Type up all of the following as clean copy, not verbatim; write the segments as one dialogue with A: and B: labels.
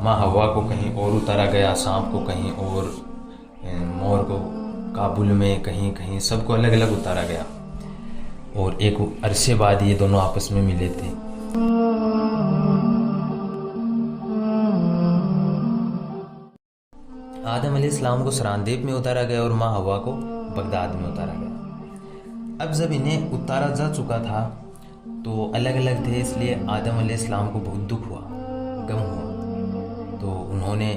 A: माँ हवा को कहीं और उतारा गया, सांप को कहीं और, मोर को काबुल में कहीं कहीं, सबको अलग अलग उतारा गया। और एक अरसे बाद ये दोनों आपस में मिले थे। आदम अलैहिस्सलाम को सरांदेब में उतारा गया और माँ हवा को बगदाद में उतारा गया। अब जब इन्हें उतारा जा चुका था तो अलग अलग थे, इसलिए आदम अलैहिस्सलाम को बहुत दुख हुआ, गम हुआ। तो उन्होंने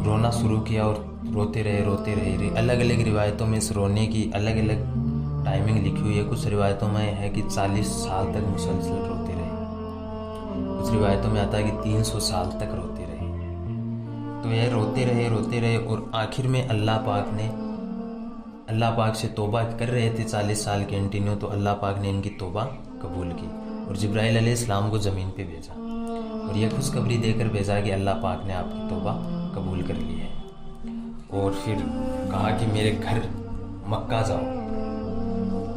A: रोना शुरू किया और रोते रहे। अलग अलग रिवायतों में इस रोने की अलग अलग टाइमिंग लिखी हुई है। कुछ रिवायतों में है कि 40 साल तक मुसलसल रोते रहे, कुछ रिवायतों में आता है कि 300 साल तक रोते रहे। तो यह रोते रहे और आखिर में अल्लाह पाक से तौबा कर रहे थे 40 साल कंटिन्यू। तो अल्लाह पाक ने इनकी तौबा कबूल की और जिब्राइल अलैहिस्सलाम को ज़मीन पे भेजा और यह खुशखबरी देकर भेजा कि अल्लाह पाक ने आपकी तौबा कबूल कर ली है। और फिर कहा कि मेरे घर मक्का जाओ।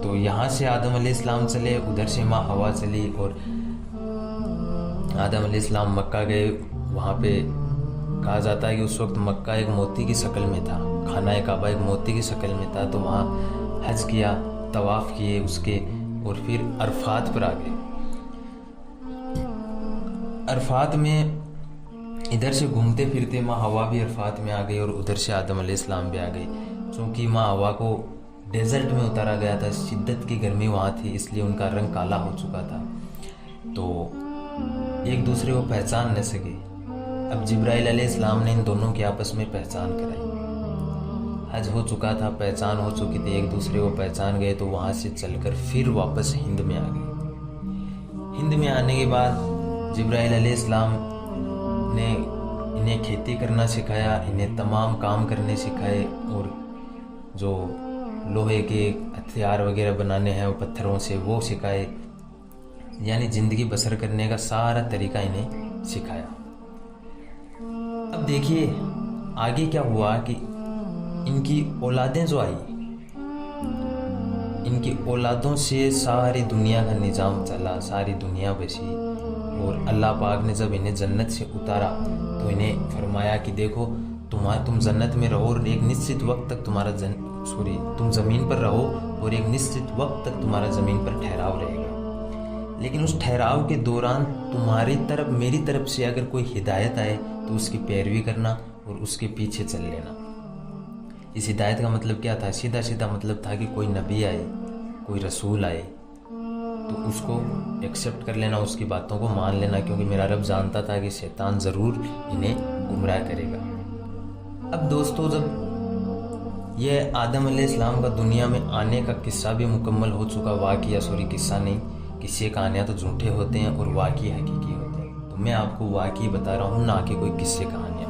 A: तो यहाँ से आदम अलैहिस्सलाम चले, उधर से माँ हवा चली और आदम अलैहिस्सलाम मक्का गए। वहाँ पे कहा जाता है कि उस वक्त मक्का एक मोती की शक्ल में था, खाना काबा एक मोती की शक्ल में था। तो वहाँ हज किया, तवाफ़ किए उसके, और फिर अरफात पर आ गए। अरफात में इधर से घूमते फिरते माँ हवा भी अरफात में आ गई और उधर से आदम अलैहिस्सलाम भी आ गई। क्योंकि माँ हवा को डेजर्ट में उतारा गया था, शिद्दत की गर्मी वहाँ थी, इसलिए उनका रंग काला हो चुका था, तो एक दूसरे को पहचान न सके। अब जिब्राइल अलैहिस्सलाम ने इन दोनों की आपस में पहचान कराई। हज हो चुका था, पहचान हो चुकी थी, एक दूसरे को पहचान गए। तो वहाँ से चलकर फिर वापस हिंद में आ गए। हिंद में आने के बाद जिब्राइल अलैहिस्सलाम ने इन्हें खेती करना सिखाया, इन्हें तमाम काम करने सिखाए, और जो लोहे के हथियार वगैरह बनाने हैं वो पत्थरों से वो सिखाए, यानी ज़िंदगी बसर करने का सारा तरीका इन्हें सिखाया। अब देखिए आगे क्या हुआ कि इनकी औलादें जो आई, इनकी औलादों से सारी दुनिया का निज़ाम चला, सारी दुनिया बसी। और अल्लाह पाक ने जब इन्हें जन्नत से उतारा तो इन्हें फरमाया कि देखो तुम जन्नत में रहो और एक निश्चित वक्त तक तुम ज़मीन पर रहो और एक निश्चित वक्त तक तुम्हारा ज़मीन पर ठहराव रहेगा। लेकिन उस ठहराव के दौरान तुम्हारी तरफ, मेरी तरफ से अगर कोई हिदायत आए तो उसकी पैरवी करना और उसके पीछे चल लेना। इस हिदायत का मतलब क्या था? सीधा सीधा मतलब था कि कोई नबी आए, कोई रसूल आए तो उसको एक्सेप्ट कर लेना, उसकी बातों को मान लेना, क्योंकि मेरा रब जानता था कि शैतान ज़रूर इन्हें गुमराह करेगा। अब दोस्तों, जब यह आदम अलैहिस्सलाम का दुनिया में आने का किस्सा भी मुकम्मल हो चुका, वाक़िया सॉरी किस्सा नहीं, किस्से कहानियाँ तो झूठे होते हैं और वाक़ई हकीकी होते हैं, तो मैं आपको वाक़ई बता रहा हूँ, ना कि कोई किस्से कहानियाँ।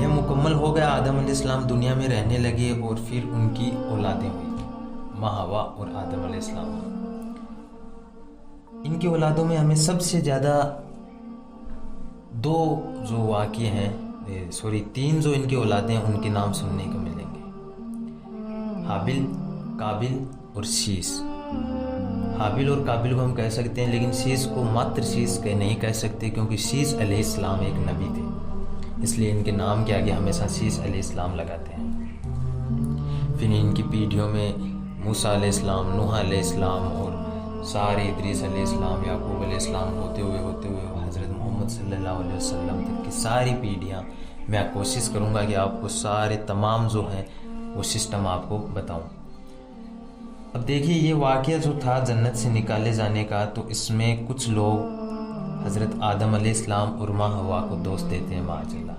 A: यह मुकम्मल हो गया, आदम अलैहिस्सलाम दुनिया में रहने लगे और फिर उनकी औलादें हुई, माँ हवा और आदम अलैहिस्सलाम। इनकी औलादों में हमें सबसे ज़्यादा तीन जो इनकी औलादें हैं उनके नाम सुनने को मिलेंगे, हाबिल, काबिल और शीस। हाबिल और काबिल को हम कह सकते हैं, लेकिन शीस को मात्र शीस नहीं कह सकते, क्योंकि शीस अलैहिस्सलाम एक नबी थे, इसलिए इनके नाम के आगे हमेशा शीस अलैहिस्सलाम लगाते हैं। फिर इनकी पीढ़ियों में मूसा अलैहिस्सलाम, नूह अलैहिस्सलाम और सारे इदरीस अलैहिस्सलाम, याकूब अलैहिस्सलाम होते हुए हज़रत मोहम्मद सल्लल्लाहु अलैहि वसल्लम तक की सारी पीढ़ियाँ, मैं कोशिश करूँगा कि आपको सारे तमाम जो हैं वो सिस्टम आपको बताऊँ। अब देखिए, ये वाक़या जो था जन्नत से निकाले जाने का, तो इसमें कुछ लोग हज़रत आदम अलैहिस्सलाम और माँ हवा को दोष देते हैं माअज़ल्लाह,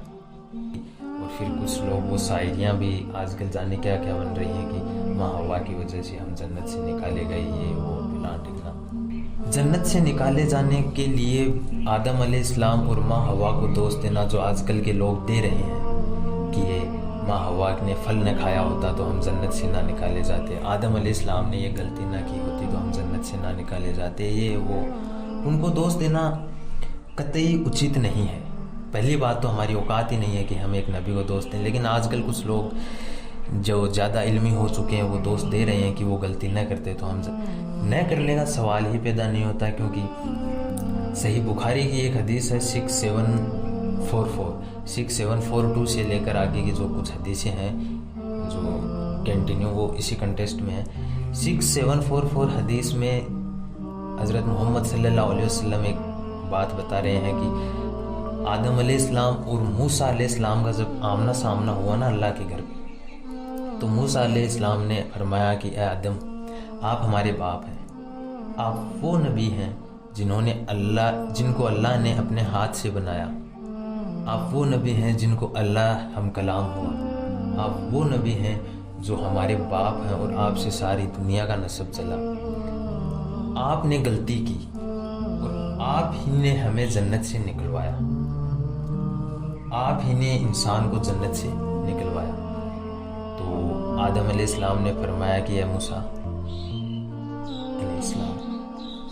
A: और फिर कुछ लोग वो शायरियाँ भी आजकल जाने क्या क्या बन रही हैं कि माँ हवा की वजह से हम जन्नत से निकाले गए, ये वो फलां ढिकना। जन्नत से निकाले जाने के लिए आदम अलैहिस्सलाम और माँ हवा को दोष देना जो आजकल के लोग दे रहे हैं कि ये माँ हवा ने फल न खाया होता तो हम जन्नत से ना निकाले जाते, आदम अलैहिस्सलाम ने ये गलती ना की होती तो हम जन्नत से ना निकाले जाते, ये वो, उनको दोष देना कतई उचित नहीं है। पहली बात तो हमारी औकात ही नहीं है कि हम एक नबी को दोष दें, लेकिन आजकल कुछ लोग जो ज़्यादा इल्मी हो चुके हैं वो दोस्त दे रहे हैं कि वो गलती न करते, तो हम न करने का सवाल ही पैदा नहीं होता, क्योंकि صحیح بخاری کی ایک حدیث ہے 6742 سے لے کر آگے کی جو کچھ حدیثیں ہیں جو کنٹینیو وہ اسی کنٹیکسٹ میں ہیں. 6744 حدیث میں حضرت محمد صلی اللہ علیہ وسلم ایک بات بتا رہے ہیں کہ آدم علیہ السلام اور موسیٰ علیہ السلام کا جب آمنا سامنا ہوا نا اللہ کے گھر پہ، تو موسیٰ علیہ السلام نے فرمایا کہ اے آدم، آپ ہمارے باپ ہیں، آپ وہ نبی ہیں جن کو اللہ نے اپنے ہاتھ سے بنایا، آپ وہ نبی ہیں جن کو اللہ ہم کلام ہوا، آپ وہ نبی ہیں جو ہمارے باپ ہیں اور آپ سے ساری دنیا کا نسب چلا. آپ نے غلطی کی اور آپ ہی نے ہمیں جنت سے نکلوایا، آپ ہی نے انسان کو جنت سے نکلوایا. تو آدم علیہ السلام نے فرمایا کہ اے موسیٰ علیہ السلام،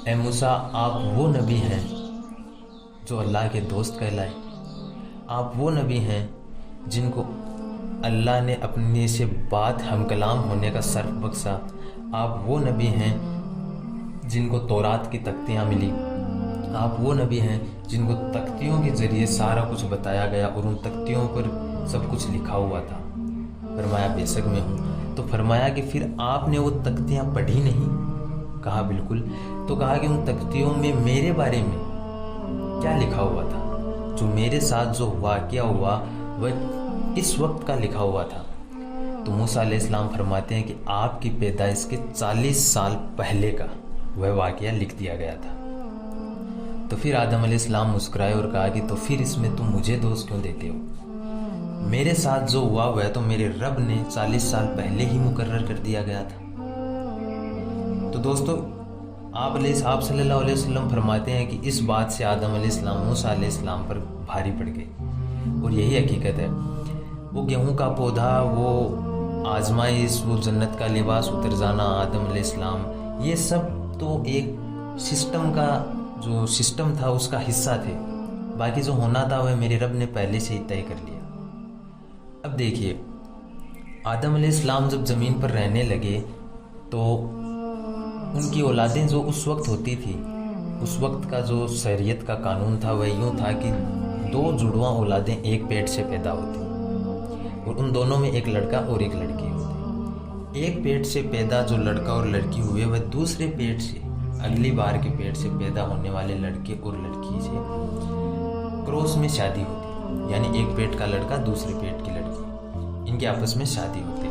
A: اے موسیٰ، آپ وہ نبی ہیں جو اللہ کے دوست کہلائے، آپ وہ نبی ہیں جن کو اللہ نے اپنے سے بعد ہم کلام ہونے کا شرف بخشا، آپ وہ نبی ہیں جن کو تورات کی تختیاں ملی، آپ وہ نبی ہیں جن کو تختیوں کے ذریعے سارا کچھ بتایا گیا اور ان تختیوں پر سب کچھ لکھا ہوا تھا. فرمایا بے شک میں ہوں. تو فرمایا کہ پھر آپ نے وہ تختیاں پڑھی نہیں؟ کہا بالکل. تو کہا کہ ان تختیوں میں میرے بارے میں کیا لکھا ہوا تھا؟ جو میرے ساتھ جو واقعہ ہوا وہ اس وقت کا لکھا ہوا تھا. تو موسیٰ علیہ السلام فرماتے ہیں کہ آپ کی پیدائش کے 40 سال پہلے کا وہ واقعہ لکھ دیا گیا تھا. تو پھر آدم علیہ السلام مسکرائے اور کہا کہ تو پھر اس میں تم مجھے دوست کیوں دیتے ہو؟ میرے ساتھ جو ہوا وہ تو میرے رب نے 40 سال پہلے ہی مقرر کر دیا گیا تھا. تو دوستو، آپ صلی اللہ علیہ وسلم فرماتے ہیں کہ اس بات سے آدم علیہ السلام موسیٰ علیہ السلام پر بھاری پڑ گئے. اور یہی حقیقت ہے. وہ گیہوں کا پودا، وہ آزمائش، وہ جنت کا لباس اتر جانا آدم علیہ السلام، یہ سب تو ایک سسٹم تھا، اس کا حصہ تھے. باقی جو ہونا تھا وہ میرے رب نے پہلے سے ہی طے کر لیا. اب دیکھیے، آدم علیہ السلام جب زمین پر رہنے لگے تو ان کی اولادیں جو اس وقت ہوتی تھی، اس وقت کا جو شریعت کا قانون تھا وہ یوں تھا کہ 2 جڑواں اولادیں ایک پیٹ سے پیدا ہوتی اور ان دونوں میں ایک لڑکا اور ایک لڑکی ہوتی. ایک پیٹ سے پیدا جو لڑکا اور لڑکی ہوئے وہ دوسرے پیٹ سے، اگلی بار کے پیٹ سے پیدا ہونے والے لڑکے اور لڑکی سے کروس میں شادی ہوتی، یعنی ایک پیٹ کا لڑکا دوسرے پیٹ کی لڑکی، ان کے آپس میں شادی ہوتی تھی.